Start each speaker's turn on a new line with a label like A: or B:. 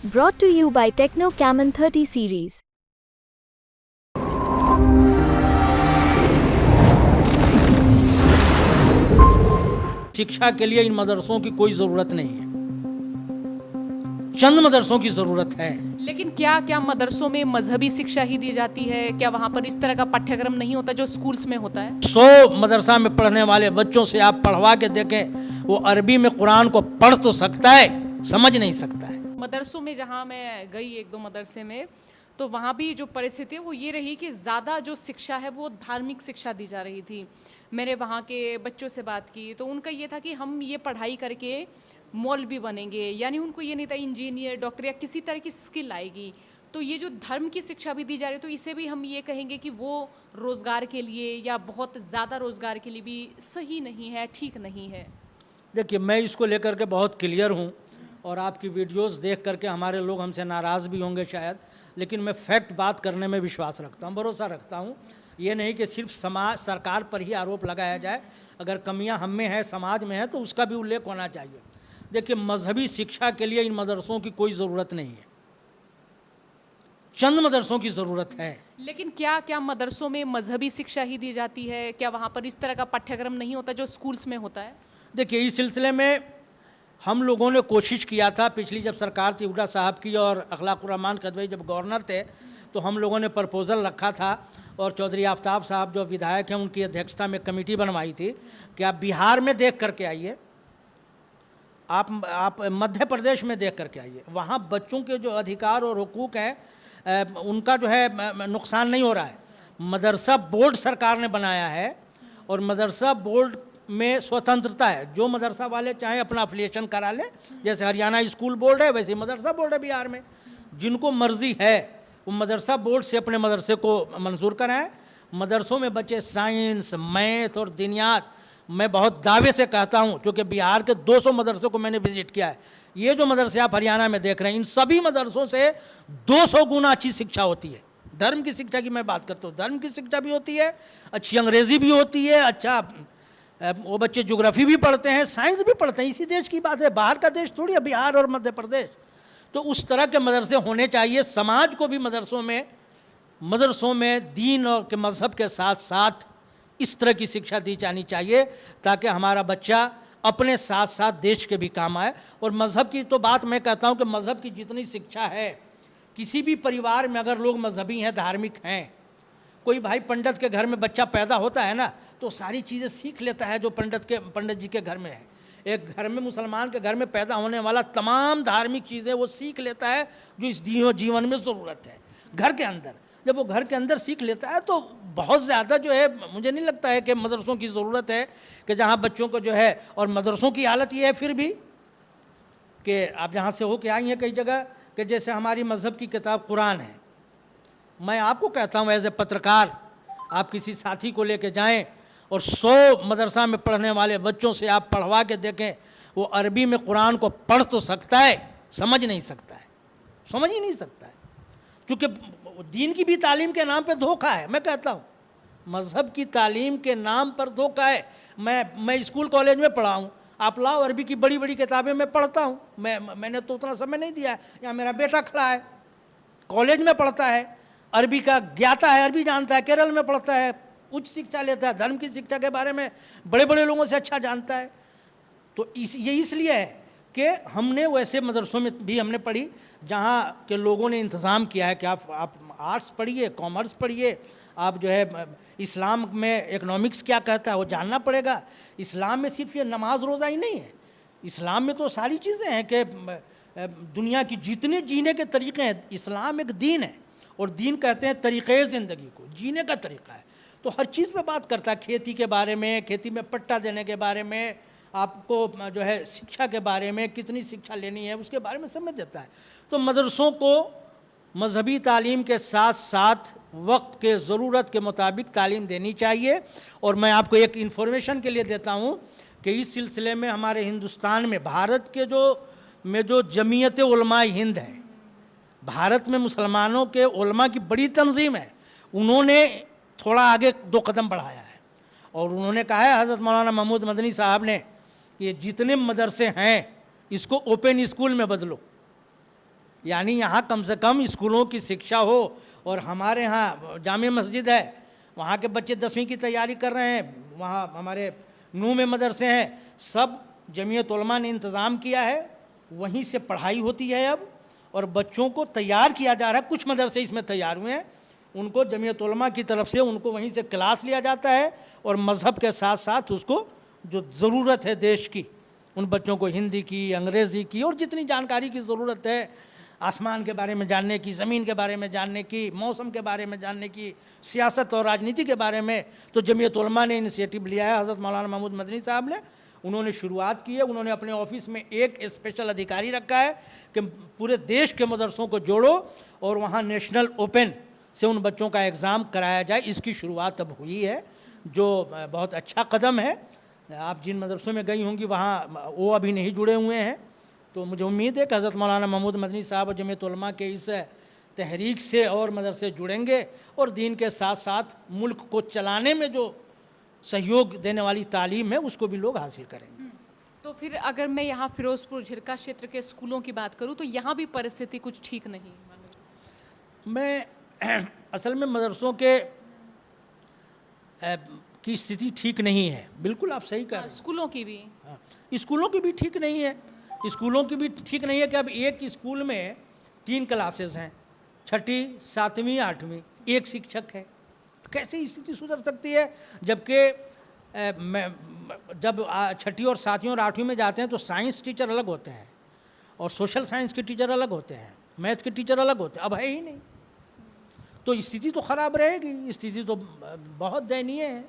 A: Brought to you by Techno Camon 30 series.
B: शिक्षा के लिए इन मदरसों की कोई ज़रूरत नहीं है, चंद मदरसों की ज़रूरत है।
C: लेकिन क्या क्या मदरसों में मजहबी शिक्षा ही दी जाती है? क्या वहाँ पर इस तरह का पाठ्यक्रम नहीं होता जो स्कूल्स में होता है?
B: 100 मदरसा में पढ़ने वाले बच्चों से आप पढ़वा के देखें, वो अरबी में कुरान को पढ़ तो सकता है, समझ नहीं सकता है।
C: मदरसों में जहाँ मैं गई एक दो मदरसे में, तो वहाँ भी जो परिस्थिति है वो ये रही कि ज़्यादा जो शिक्षा है वो धार्मिक शिक्षा दी जा रही थी। मैंने वहाँ के बच्चों से बात की तो उनका ये था कि हम ये पढ़ाई करके मौलवी बनेंगे, यानी उनको ये नहीं था इंजीनियर डॉक्टर या किसी तरह की स्किल आएगी। तो ये जो धर्म की शिक्षा भी दी जा रही है तो इसे भी हम ये कहेंगे कि वो रोज़गार के लिए या बहुत ज़्यादा रोज़गार के लिए भी सही नहीं है, ठीक नहीं है।
B: देखिए, मैं इसको लेकर के बहुत क्लियर हूँ और आपकी वीडियोस देख करके हमारे लोग हमसे नाराज़ भी होंगे शायद, लेकिन मैं फैक्ट बात करने में विश्वास रखता हूँ, भरोसा रखता हूँ। ये नहीं कि सिर्फ समाज सरकार पर ही आरोप लगाया जाए। अगर कमियां हम में है, समाज में है, तो उसका भी उल्लेख होना चाहिए। देखिए, मजहबी शिक्षा के लिए इन मदरसों की कोई ज़रूरत नहीं है, चंद मदरसों की ज़रूरत है।
C: लेकिन क्या क्या मदरसों में मजहबी शिक्षा ही दी जाती है? क्या वहाँ पर इस तरह का पाठ्यक्रम नहीं होता जो स्कूल्स में होता है?
B: देखिए, इस सिलसिले में हम लोगों ने कोशिश किया था, पिछली जब सरकार थी हुड्डा साहब की और अखलाकुर रहमान कदवई जब गवर्नर थे, तो हम लोगों ने प्रपोज़ल रखा था और चौधरी आफ्ताब साहब जो विधायक हैं उनकी अध्यक्षता में कमेटी बनवाई थी कि आप बिहार में देख करके आइए, आप मध्य प्रदेश में देख करके आइए, वहाँ बच्चों के जो अधिकार और हुकूक हैं उनका जो है नुकसान नहीं हो रहा है। मदरसा बोर्ड सरकार ने बनाया है और मदरसा बोर्ड में स्वतंत्रता है, जो मदरसा वाले चाहें अपना अफिलिएशन करा लें, जैसे हरियाणा स्कूल बोर्ड है वैसे मदरसा बोर्ड है बिहार में। जिनको मर्जी है वो मदरसा बोर्ड से अपने मदरसे को मंजूर कराएं। मदरसों में बच्चे साइंस, मैथ और दीनियात, मैं बहुत दावे से कहता हूँ, क्योंकि बिहार के 200 मदरसों को मैंने विजिट किया है। ये जो मदरसे आप हरियाणा में देख रहे हैं, इन सभी मदरसों से 200 गुना अच्छी शिक्षा होती है। धर्म की शिक्षा की मैं बात करता हूँ, धर्म की शिक्षा भी होती है, अच्छी अंग्रेज़ी भी होती है, अच्छा वो बच्चे ज्योग्राफी भी पढ़ते हैं, साइंस भी पढ़ते हैं। इसी देश की बात है, बाहर का देश थोड़ी है बिहार और मध्य प्रदेश। तो उस तरह के मदरसे होने चाहिए। समाज को भी मदरसों में दीन और के मज़हब के साथ साथ इस तरह की शिक्षा दी जानी चाहिए ताकि हमारा बच्चा अपने साथ साथ देश के भी काम आए। और मज़हब की तो बात मैं कहता हूँ कि मज़हब की जितनी शिक्षा है, किसी भी परिवार में अगर लोग मजहबी हैं, धार्मिक हैं, कोई भाई पंडित के घर में बच्चा पैदा होता है ना, तो सारी चीज़ें सीख लेता है जो पंडित जी के घर में है। एक घर में मुसलमान के घर में पैदा होने वाला तमाम धार्मिक चीज़ें वो सीख लेता है जो इस जीवन में ज़रूरत है। घर के अंदर जब वो घर के अंदर सीख लेता है तो बहुत ज़्यादा जो है, मुझे नहीं लगता है कि मदरसों की ज़रूरत है कि जहाँ बच्चों को जो है। और मदरसों की हालत ये है फिर भी कि आप जहाँ से हो के आई हैं कई जगह, कि जैसे हमारी मज़हब की किताब कुरान है, मैं आपको कहता हूँ एज ए पत्रकार, आप किसी साथी को लेके जाएं और 100 मदरसा में पढ़ने वाले बच्चों से आप पढ़वा के देखें, वो अरबी में कुरान को पढ़ तो सकता है, समझ नहीं सकता है, समझ ही नहीं सकता है। क्योंकि दीन की भी तालीम के नाम पे धोखा है। मैं कहता हूँ मज़हब की तालीम के नाम पर धोखा है। मैं स्कूल कॉलेज में पढ़ा हूँ, आप लाओ अरबी की बड़ी बड़ी किताबें मैं पढ़ता हूँ। मैंने तो उतना समय नहीं दिया है। यहाँ मेरा बेटा खड़ा है, कॉलेज में पढ़ता है, अरबी का ज्ञाता है, अरबी जानता है, केरल में पढ़ता है, उच्च शिक्षा लेता है, धर्म की शिक्षा के बारे में बड़े बड़े लोगों से अच्छा जानता है। तो ये इसलिए है कि हमने वैसे मदरसों में भी हमने पढ़ी जहाँ के लोगों ने इंतज़ाम किया है कि आप आर्ट्स पढ़िए, कॉमर्स पढ़िए, आप जो है इस्लाम में इकनॉमिक्स क्या कहता है वो जानना पड़ेगा। इस्लाम में सिर्फ ये नमाज रोज़ा ही नहीं है, इस्लाम में तो सारी चीज़ें हैं कि दुनिया की जितने जीने के तरीक़े हैं। इस्लाम एक दीन है और दीन कहते हैं तरीक़े ज़िंदगी को, जीने का तरीक़ा है। तो हर चीज़ पे बात करता है, खेती के बारे में, खेती में पट्टा देने के बारे में, आपको जो है शिक्षा के बारे में, कितनी शिक्षा लेनी है उसके बारे में समझ देता है। तो मदरसों को मजहबी तालीम के साथ साथ वक्त के ज़रूरत के मुताबिक तालीम देनी चाहिए। और मैं आपको एक इन्फॉर्मेशन के लिए देता हूँ कि इस सिलसिले में हमारे हिंदुस्तान में भारत के जो जमीयत उलमा हिंद है, भारत में मुसलमानों के उलमा की बड़ी तंजीम है, उन्होंने थोड़ा आगे 2 कदम बढ़ाया है और उन्होंने कहा है, हज़रत मौलाना महमूद मदनी साहब ने, कि जितने मदरसे हैं इसको ओपन स्कूल में बदलो। यानी यहाँ कम से कम स्कूलों की शिक्षा हो। और हमारे यहाँ जामिया मस्जिद है, वहाँ के बच्चे 10वीं की तैयारी कर रहे हैं, वहाँ हमारे नूह में मदरसे हैं, सब जमीयत उलमा ने इंतज़ाम किया है, वहीं से पढ़ाई होती है अब, और बच्चों को तैयार किया जा रहा है। कुछ मदरसे इसमें तैयार हुए हैं, उनको जमीयत उलमा की तरफ से उनको वहीं से क्लास लिया जाता है, और मज़हब के साथ साथ उसको जो ज़रूरत है देश की, उन बच्चों को हिंदी की, अंग्रेज़ी की, और जितनी जानकारी की ज़रूरत है, आसमान के बारे में जानने की, ज़मीन के बारे में जानने की, मौसम के बारे में जानने की, सियासत और राजनीति के बारे में, तो जमीयत उलमा ने इनिशिएटिव लिया है। हज़रत मौलाना महमूद मदनी साहब ने, उन्होंने शुरुआत की है। उन्होंने अपने ऑफिस में एक स्पेशल अधिकारी रखा है कि पूरे देश के मदरसों को जोड़ो और वहाँ नेशनल ओपन से उन बच्चों का एग्ज़ाम कराया जाए। इसकी शुरुआत अब हुई है, जो बहुत अच्छा कदम है। आप जिन मदरसों में गई होंगी वहाँ वो अभी नहीं जुड़े हुए हैं, तो मुझे उम्मीद है कि हज़रत मौलाना महमूद मदनी साहब और जमीयत उलमा के इस तहरीक से और मदरसे जुड़ेंगे, और दीन के साथ साथ मुल्क को चलाने में जो सहयोग देने वाली तालीम है उसको भी लोग हासिल करेंगे।
C: तो फिर अगर मैं यहाँ फिरोजपुर झिरका क्षेत्र के स्कूलों की बात करूँ तो यहाँ भी परिस्थिति कुछ ठीक नहीं है।
B: मैं असल में मदरसों के की स्थिति ठीक नहीं है, बिल्कुल आप सही कह रहे हैं।
C: स्कूलों की भी,
B: हाँ, स्कूलों की भी ठीक नहीं है। स्कूलों की भी ठीक नहीं है कि अब एक स्कूल में 3 क्लासेस हैं, 6ठी 7वीं 8वीं, एक शिक्षक है। कैसे स्थिति सुधर सकती है? जबकि जब 6ठी और 7वीं और 8वीं में जाते हैं तो साइंस टीचर अलग होते हैं, और सोशल साइंस के टीचर अलग होते हैं, मैथ के टीचर अलग होते हैं। अब है ही नहीं, तो स्थिति तो ख़राब रहेगी, स्थिति तो बहुत दयनीय है।